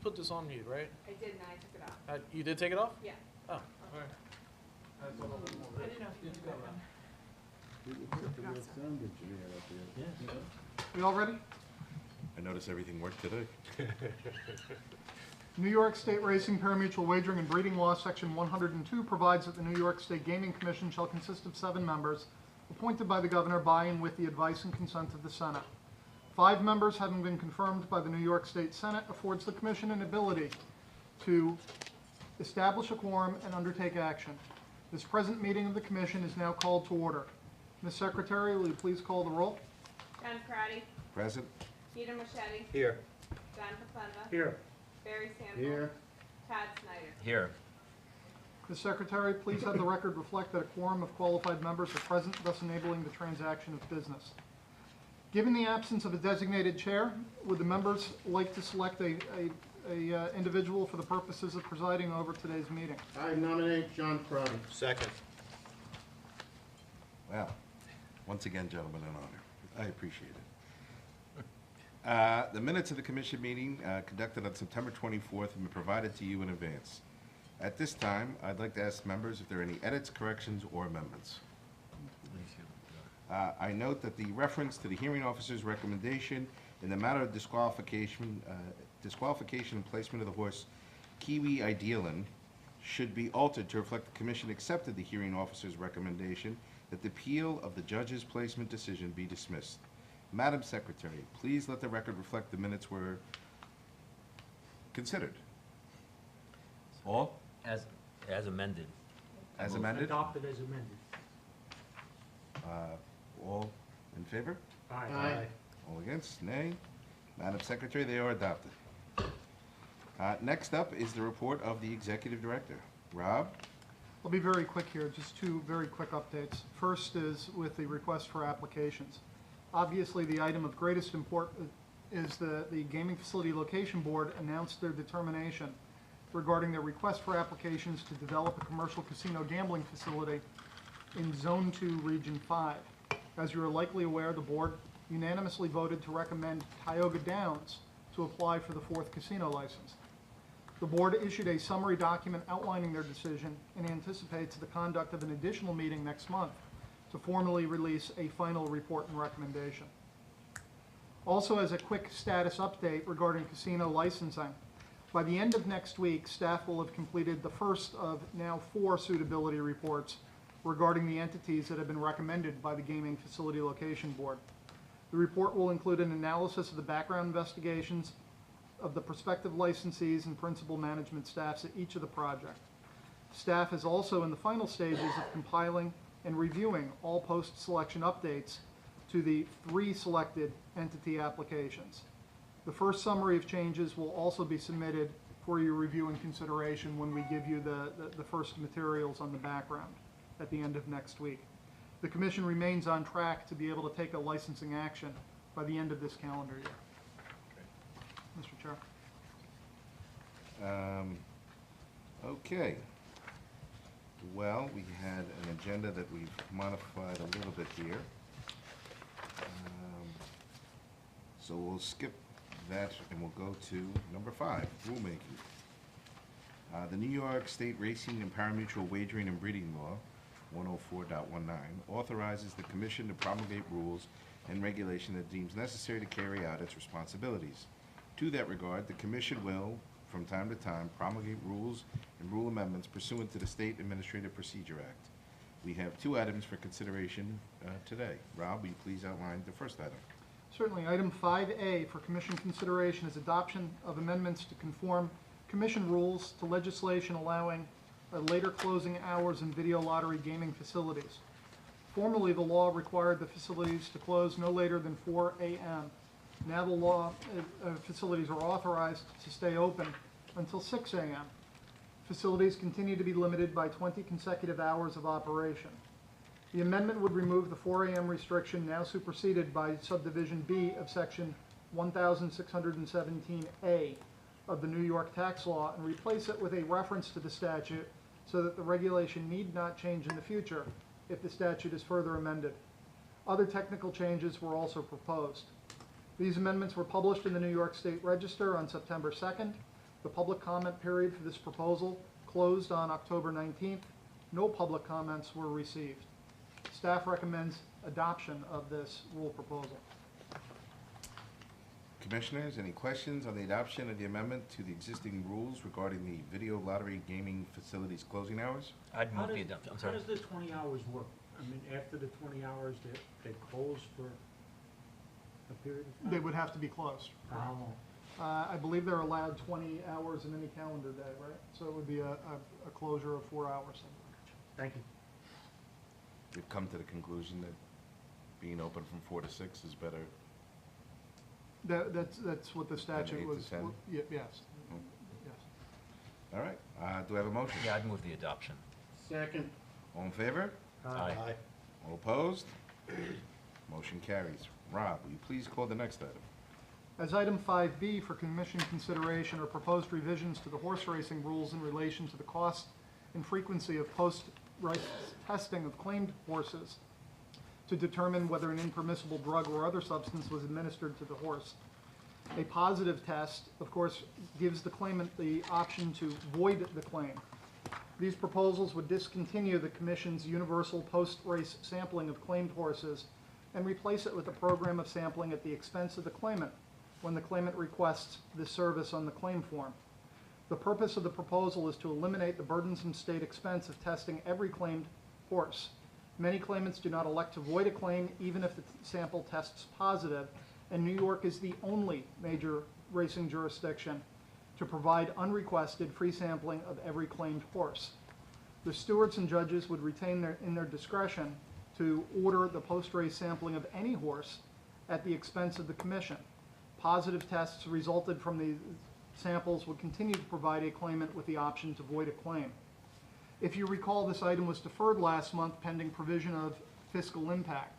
put this on mute, right? I did, and I took it off. You did take it off? Yeah. Oh, all right. I didn't know if you did that. We all ready? I notice everything worked today. New York State Racing, Parimutuel Wagering, and Breeding Law, Section 102, provides that the New York State Gaming Commission shall consist of 7 members, appointed by the governor by and with the advice and consent of the Senate. 5 members having been confirmed by the New York State Senate affords the commission an ability to establish a quorum and undertake action. This present meeting of the commission is now called to order. Ms. Secretary, will you please call the roll? John Karati. Present? Peter Machete. Here. John Paplenda. Here. Barry Sanders. Here. Todd Snyder. Here. Ms. Secretary, please have the record reflect that a quorum of qualified members are present, thus enabling the transaction of business. Given the absence of a designated chair, would the members like to select a individual for the purposes of presiding over today's meeting? I nominate John Karati. Second. Well, once again, gentlemen, an honor. I appreciate it. The minutes of the commission meeting conducted on September 24th have been provided to you in advance. At this time, I'd like to ask members if there are any edits, corrections, or amendments. I note that the reference to the hearing officer's recommendation in the matter of disqualification and placement of the horse Kiwi Idealin should be altered to reflect the commission accepted the hearing officer's recommendation that the appeal of the judge's placement decision be dismissed. Madam Secretary, please let the record reflect the minutes were considered. All? As amended. As amended? Adopted as amended. All in favor? Aye. All against? Nay? Madam Secretary, they are adopted. Next up is the report of the Executive Director. Rob? I'll be very quick here, just 2 very quick updates. First is with the request for applications. Obviously, the item of greatest import is the Gaming Facility Location Board announced their determination regarding their request for applications to develop a commercial casino gambling facility in Zone 2, Region 5. As you are likely aware, the board unanimously voted to recommend Tioga Downs to apply for the 4th casino license. The board issued a summary document outlining their decision and anticipates the conduct of an additional meeting next month to formally release a final report and recommendation. Also, as a quick status update regarding casino licensing, by the end of next week, staff will have completed the first of now 4 suitability reports regarding the entities that have been recommended by the Gaming Facility Location Board. The report will include an analysis of the background investigations of the prospective licensees and principal management staffs at each of the projects. Staff is also in the final stages of compiling and reviewing all post-selection updates to the 3 selected entity applications. The first summary of changes will also be submitted for your review and consideration when we give you the first materials on the background at the end of next week. The Commission remains on track to be able to take a licensing action by the end of this calendar year. Mr. Chair. Okay. Well, we had an agenda that we've modified a little bit here. So we'll skip that and we'll go to number 5, rulemaking. The New York State Racing and Parimutuel Wagering and Breeding Law, 104.19, authorizes the Commission to promulgate rules and regulation that deems necessary to carry out its responsibilities. To that regard, the Commission will, from time to time, promulgate rules and rule amendments pursuant to the State Administrative Procedure Act. We have 2 items for consideration today. Rob, will you please outline the first item? Certainly. Item 5A for Commission consideration is adoption of amendments to conform Commission rules to legislation allowing later closing hours in video lottery gaming facilities. Formerly, the law required the facilities to close no later than 4 a.m. Now the law facilities are authorized to stay open until 6 a.m. Facilities continue to be limited by 20 consecutive hours of operation. The amendment would remove the 4 a.m. restriction now superseded by Subdivision B of Section 1617A of the New York tax law and replace it with a reference to the statute so that the regulation need not change in the future if the statute is further amended. Other technical changes were also proposed. These amendments were published in the New York State Register on September 2nd The public comment period for this proposal closed on October 19th. No public comments were received. Staff recommends adoption of this rule proposal. Commissioners, any questions on the adoption of the amendment to the existing rules regarding the video lottery gaming facilities closing hours? I'd How move the does- adoption, I'm How sorry. does the 20 hours work? I mean, after the 20 hours, they close for a period of time? They would have to be closed. For how long? I believe they're allowed 20 hours in any calendar day, right? So it would be a closure of 4 hours. Thank you. We've come to the conclusion that being open from 4 to 6 is better. That's what the statute 8 to was. 10? Yes, Mm. yes. All right, do I have a motion? Yeah, I'd move the adoption. Second. All in favor? Aye. All opposed? Motion carries. Rob, will you please call the next item? As item 5B for commission consideration are proposed revisions to the horse racing rules in relation to the cost and frequency of post-race testing of claimed horses to determine whether an impermissible drug or other substance was administered to the horse. A positive test, of course, gives the claimant the option to void the claim. These proposals would discontinue the Commission's universal post-race sampling of claimed horses and replace it with a program of sampling at the expense of the claimant when the claimant requests this service on the claim form. The purpose of the proposal is to eliminate the burdensome state expense of testing every claimed horse. Many claimants do not elect to void a claim even if the sample tests positive, and New York is the only major racing jurisdiction to provide unrequested free sampling of every claimed horse. The stewards and judges would retain in their discretion to order the post-race sampling of any horse at the expense of the Commission. Positive tests resulted from the samples would continue to provide a claimant with the option to void a claim. If you recall, this item was deferred last month pending provision of fiscal impact.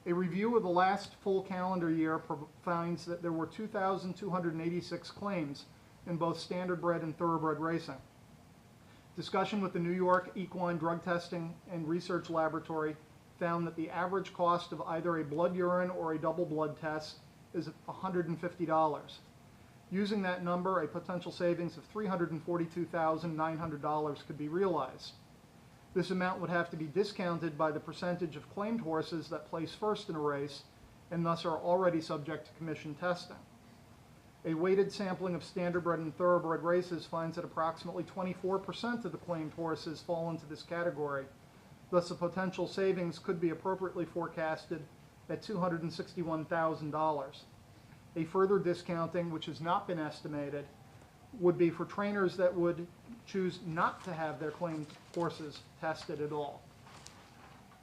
A review of the last full calendar year finds that there were 2,286 claims in both standardbred and thoroughbred racing. Discussion with the New York Equine Drug Testing and Research Laboratory found that the average cost of either a blood urine or a double blood test is $150. Using that number, a potential savings of $342,900 could be realized. This amount would have to be discounted by the percentage of claimed horses that place first in a race and thus are already subject to commission testing. A weighted sampling of standardbred and thoroughbred races finds that approximately 24% of the claimed horses fall into this category. Thus, the potential savings could be appropriately forecasted at $261,000. A further discounting, which has not been estimated, would be for trainers that would choose not to have their claimed horses tested at all.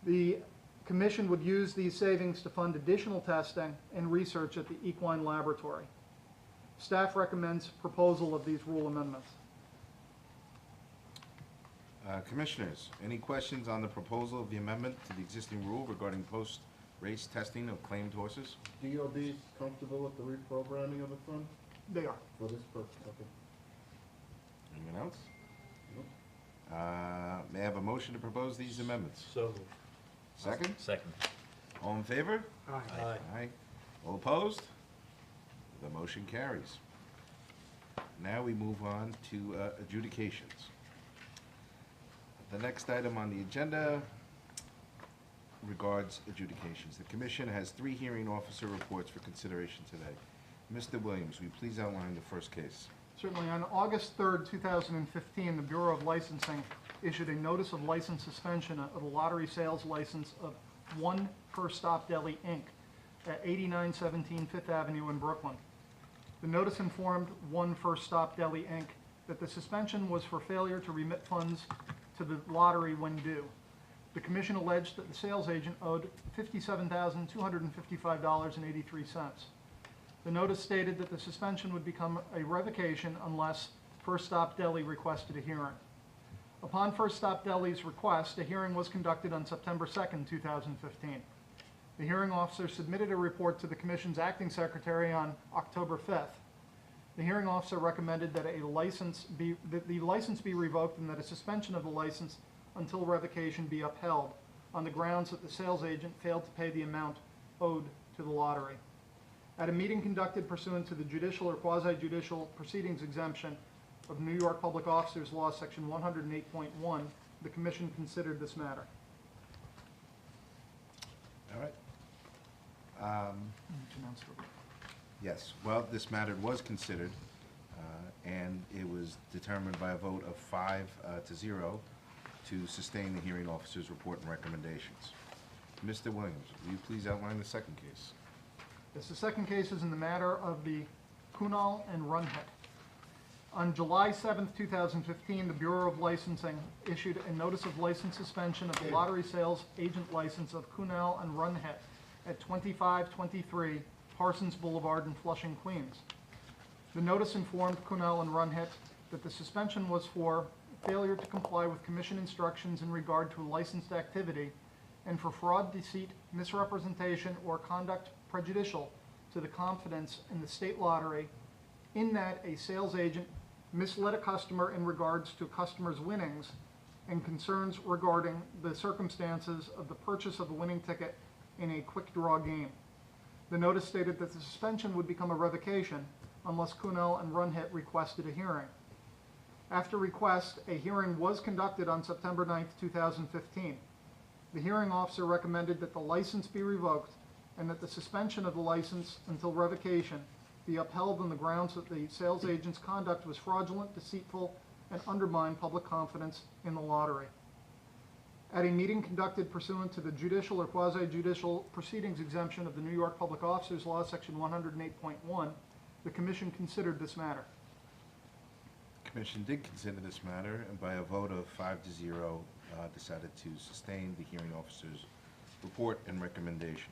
The Commission would use these savings to fund additional testing and research at the equine laboratory. Staff recommends proposal of these rule amendments. Commissioners, any questions on the proposal of the amendment to the existing rule regarding post-race testing of claimed horses? DOB is comfortable with the reprogramming of the fund They are. for this purpose? Okay. Anyone else? Nope. May I have a motion to propose these amendments? So moved. Second? Second. All in favor? Aye. Aye. All opposed? The motion carries. Now we move on to adjudications. The next item on the agenda regards adjudications. The Commission has 3 hearing officer reports for consideration today. Mr. Williams, will you please outline the first case? Certainly. On August 3rd, 2015, the Bureau of Licensing issued a notice of license suspension of a lottery sales license of One First Stop Deli, Inc. at 8917 Fifth Avenue in Brooklyn. The notice informed One First Stop Deli, Inc. that the suspension was for failure to remit funds to the lottery when due. The Commission alleged that the sales agent owed $57,255.83. The notice stated that the suspension would become a revocation unless First Stop Deli requested a hearing. Upon First Stop Deli's request, a hearing was conducted on September 2nd, 2015. The hearing officer submitted a report to the Commission's acting secretary on October 5th. The hearing officer recommended that the license be revoked and that a suspension of the license until revocation be upheld on the grounds that the sales agent failed to pay the amount owed to the lottery. At a meeting conducted pursuant to the judicial or quasi-judicial proceedings exemption of New York Public Officers Law, Section 108.1, the Commission considered this matter. All right. To announce the- Yes, well, this matter was considered, and it was determined by a vote of 5-0 to sustain the hearing officer's report and recommendations. Mr. Williams, will you please outline the second case? Yes, the second case is in the matter of the Kunal and Runhead. On July 7th, 2015, the Bureau of Licensing issued a notice of license suspension of the lottery sales agent license of Kunal and Runhead at 2523 Parsons Boulevard in Flushing, Queens. The notice informed Kunal and Runhead that the suspension was for failure to comply with commission instructions in regard to licensed activity and for fraud, deceit, misrepresentation, or conduct prejudicial to the confidence in the state lottery, in that a sales agent misled a customer in regards to a customer's winnings and concerns regarding the circumstances of the purchase of a winning ticket in a quick draw game. The notice stated that the suspension would become a revocation unless Kunal and Runhead requested a hearing. After request, a hearing was conducted on September 9th, 2015. The hearing officer recommended that the license be revoked and that the suspension of the license until revocation be upheld on the grounds that the sales agent's conduct was fraudulent, deceitful, and undermined public confidence in the lottery. At a meeting conducted pursuant to the judicial or quasi-judicial proceedings exemption of the New York Public Officers Law, Section 108.1, the Commission considered this matter. Commission did consider this matter, and by a vote of 5-0, decided to sustain the hearing officer's report and recommendation.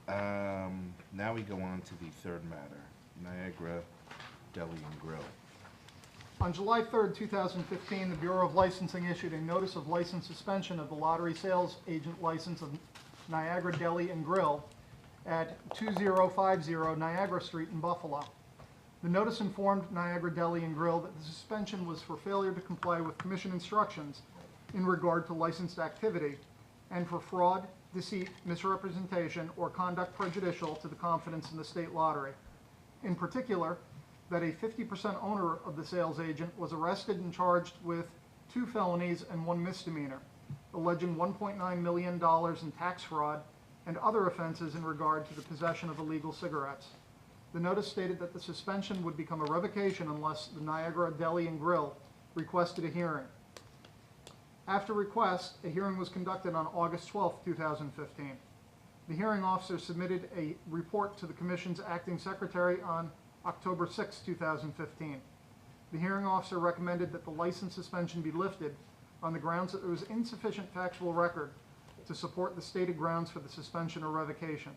Now we go on to the third matter, Niagara Deli and Grill. On July 3rd, 2015, the Bureau of Licensing issued a notice of license suspension of the lottery sales agent license of Niagara Deli and Grill at 2050 Niagara Street in Buffalo. The notice informed Niagara Deli and Grill that the suspension was for failure to comply with commission instructions in regard to licensed activity and for fraud, deceit, misrepresentation, or conduct prejudicial to the confidence in the state lottery. In particular, that a 50% owner of the sales agent was arrested and charged with 2 felonies and 1 misdemeanor, alleging $1.9 million in tax fraud and other offenses in regard to the possession of illegal cigarettes. The notice stated that the suspension would become a revocation unless the Niagara Deli and Grill requested a hearing. After request, a hearing was conducted on August 12, 2015. The hearing officer submitted a report to the Commission's acting secretary on October 6, 2015. The hearing officer recommended that the license suspension be lifted on the grounds that there was insufficient factual record to support the stated grounds for the suspension or revocation.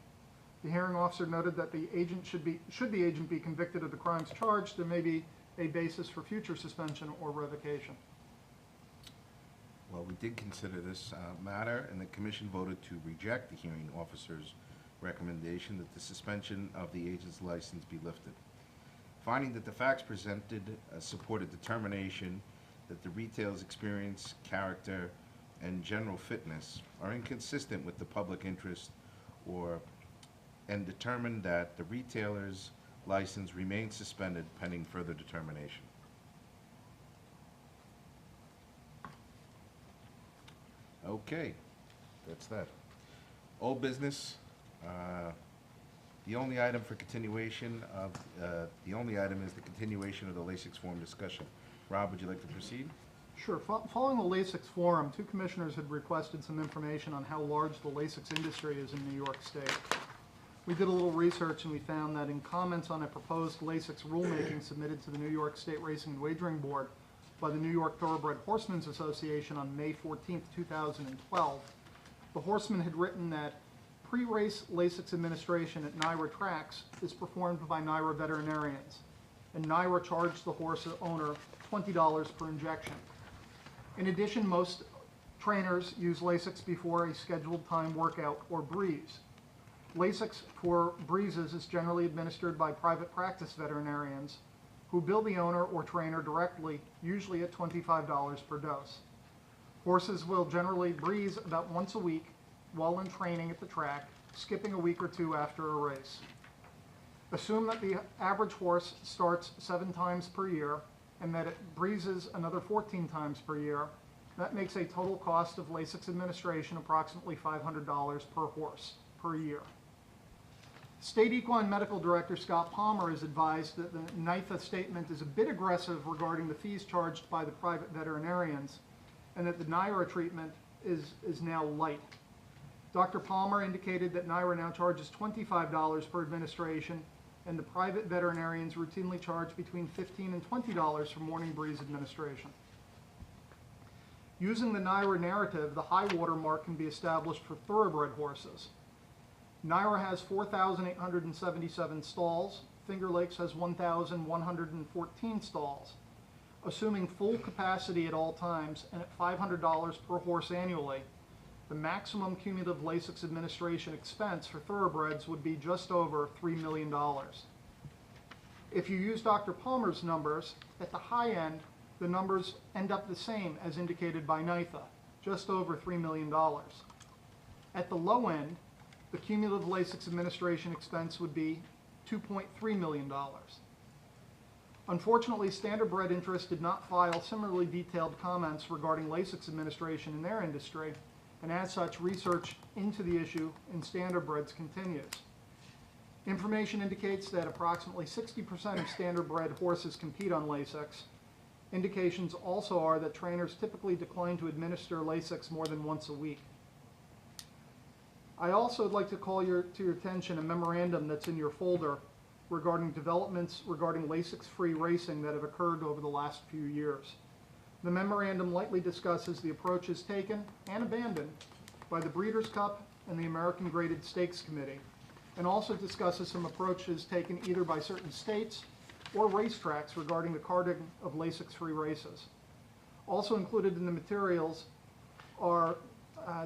The hearing officer noted that the agent should the agent be convicted of the crimes charged, there may be a basis for future suspension or revocation. Well, we did consider this matter, and the commission voted to reject the hearing officer's recommendation that the suspension of the agent's license be lifted. Finding that the facts presented support a determination that the retailer's experience, character, and general fitness are inconsistent with the public interest, and determined that the retailer's license remains suspended pending further determination. Okay, that's that. Old business. The only item for continuation of the only item is the continuation of the LASIX forum discussion. Rob, would you like to proceed? Sure. Following the LASIX forum, 2 commissioners had requested some information on how large the LASIX industry is in New York State. We did a little research and we found that in comments on a proposed LASIX rulemaking submitted to the New York State Racing and Wagering Board by the New York Thoroughbred Horsemen's Association on May 14, 2012, the horsemen had written that pre-race LASIX administration at NYRA tracks is performed by NYRA veterinarians, and NYRA charged the horse owner $20 per injection. In addition, most trainers use LASIX before a scheduled time workout or breeze. LASIX for breezes is generally administered by private practice veterinarians who bill the owner or trainer directly, usually at $25 per dose. Horses will generally breeze about once a week while in training at the track, skipping a week or two after a race. Assume that the average horse starts 7 times per year and that it breezes another 14 times per year. That makes a total cost of Lasix administration approximately $500 per horse per year. State Equine Medical Director Scott Palmer has advised that the NYS statement is a bit aggressive regarding the fees charged by the private veterinarians and that the NYRA treatment is now light. Dr. Palmer indicated that NYRA now charges $25 per administration and the private veterinarians routinely charge between $15 and $20 for morning breeze administration. Using the NYRA narrative, the high water mark can be established for thoroughbred horses. NYRA has 4,877 stalls. Finger Lakes has 1,114 stalls. Assuming full capacity at all times and at $500 per horse annually, the maximum cumulative Lasix administration expense for thoroughbreds would be just over $3 million. If you use Dr. Palmer's numbers, at the high end, the numbers end up the same as indicated by NYSA, just over $3 million. At the low end, the cumulative Lasix administration expense would be $2.3 million. Unfortunately, Standardbred Interest did not file similarly detailed comments regarding Lasix administration in their industry, and as such, research into the issue in Standardbreds continues. Information indicates that approximately 60% of Standardbred horses compete on Lasix. Indications also are that trainers typically decline to administer Lasix more than once a week. I also would like to call to your attention a memorandum that's in your folder regarding developments regarding Lasix-free racing that have occurred over the last few years. The memorandum lightly discusses the approaches taken and abandoned by the Breeders' Cup and the American Graded Stakes Committee, and also discusses some approaches taken either by certain states or racetracks regarding the carding of Lasix-free races. Also included in the materials are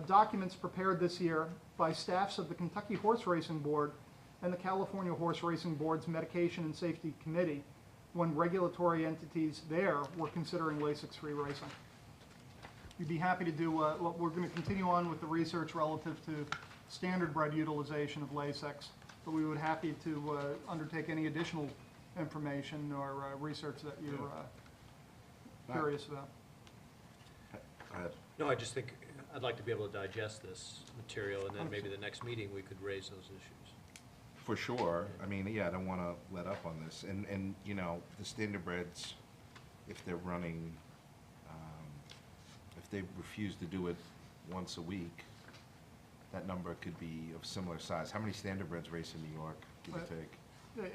documents prepared this year by staffs of the Kentucky Horse Racing Board and the California Horse Racing Board's Medication and Safety Committee when regulatory entities there were considering Lasix-free racing. We'd be happy to do, we're going to continue on with the research relative to standardbred utilization of Lasix, but we would be happy to undertake any additional information or research that you're curious about. Go ahead. No, I just think, I'd like to be able to digest this material, and then maybe the next meeting we could raise those issues. For sure. I mean, yeah, I don't want to let up on this. And you know, the standardbreds, if they're running, if they refuse to do it once a week, that number could be of similar size. How many standardbreds race in New York, give or take?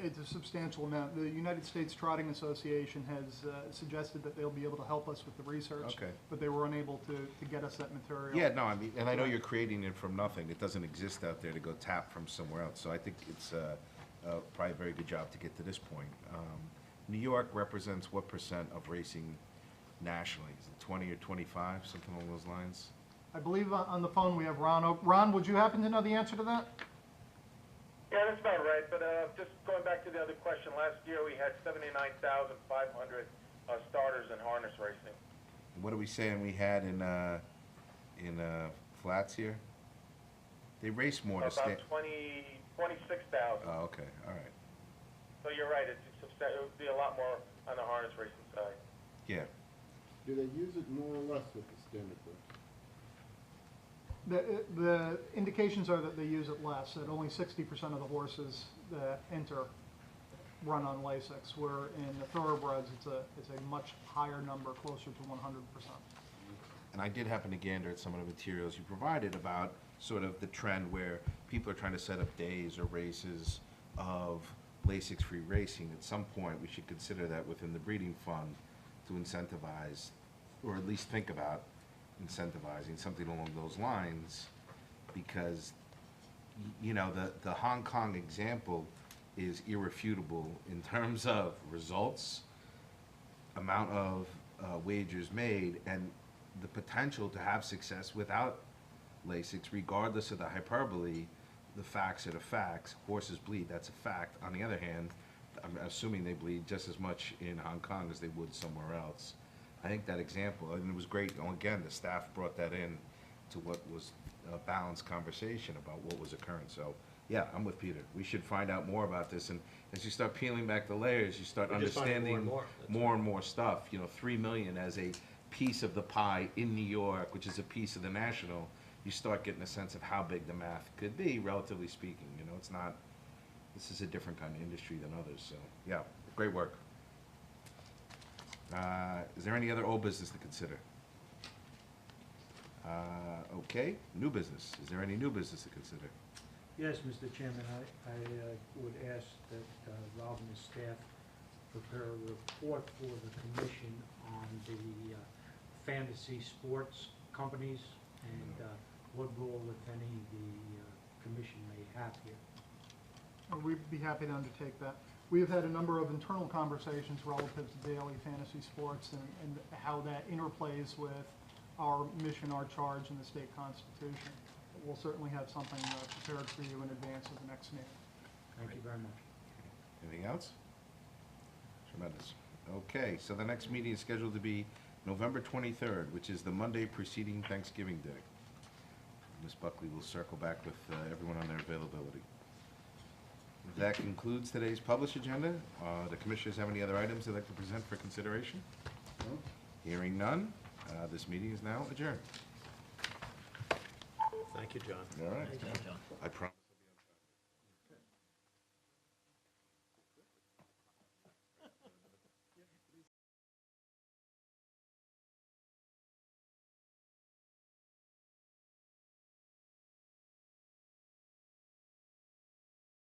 It's a substantial amount. The United States Trotting Association has suggested that they'll be able to help us with the research, Okay. but they were unable to get us that material. Yeah, no, I mean, and I know you're creating it from nothing. It doesn't exist out there to go tap from somewhere else. So I think it's probably a very good job to get to this point. New York represents what percent of racing nationally? Is it 20 or 25, something along those lines? I believe on the phone we have Ron. Ron, would you happen to know the answer to that? Yeah, that's about right. But just going back to the other question, last year we had 79,500 starters in harness racing. What are we saying we had in flats here? They race more to About stand. 26,000. Oh, okay, all right. So you're right. It would be a lot more on the harness racing side. Yeah. Do they use it more or less with the standardbred? The indications are that they use it less, that only 60% of the horses that enter run on Lasix, where in the thoroughbreds it's a much higher number, closer to 100%. And I did happen to gander at some of the materials you provided about sort of the trend where people are trying to set up days or races of Lasix-free racing. At some point, we should consider that within the breeding fund to incentivize, or at least think about incentivizing something along those lines, because you know, the Hong Kong example is irrefutable in terms of results, amount of wagers made, and the potential to have success without Lasix, regardless of the hyperbole. The facts are the facts. Horses bleed, that's a fact. On the other hand, I'm assuming they bleed just as much in Hong Kong as they would somewhere else. I think that example, and it was great, again, the staff brought that in to what was a balanced conversation about what was occurring. So, yeah, I'm with Peter. We should find out more about this, and as you start peeling back the layers, you start We're just finding understanding more and more. That's more and more stuff. You know, 3 million as a piece of the pie in New York, which is a piece of the national, you start getting a sense of how big the math could be, relatively speaking. You know, it's not, this is a different kind of industry than others, so, yeah, great work. Is there any other old business to consider? Okay, new business. Is there any new business to consider? Yes, Mr. Chairman, I would ask that Ralph and his staff prepare a report for the commission on the fantasy sports companies and what role, if any, the commission may have here. We'd be happy to undertake that. We have had a number of internal conversations relative to daily fantasy sports and how that interplays with our mission, our charge, and the state constitution. We'll certainly have something prepared for you in advance of the next meeting. Thank you very much. Anything else? Tremendous. Okay, so the next meeting is scheduled to be November 23rd, which is the Monday preceding Thanksgiving Day. Ms. Buckley will circle back with everyone on their availability. That concludes today's published agenda. The commissioners have any other items they'd like to present for consideration? No? Hearing none, this meeting is now adjourned. Thank you, John. All right. John. I promise.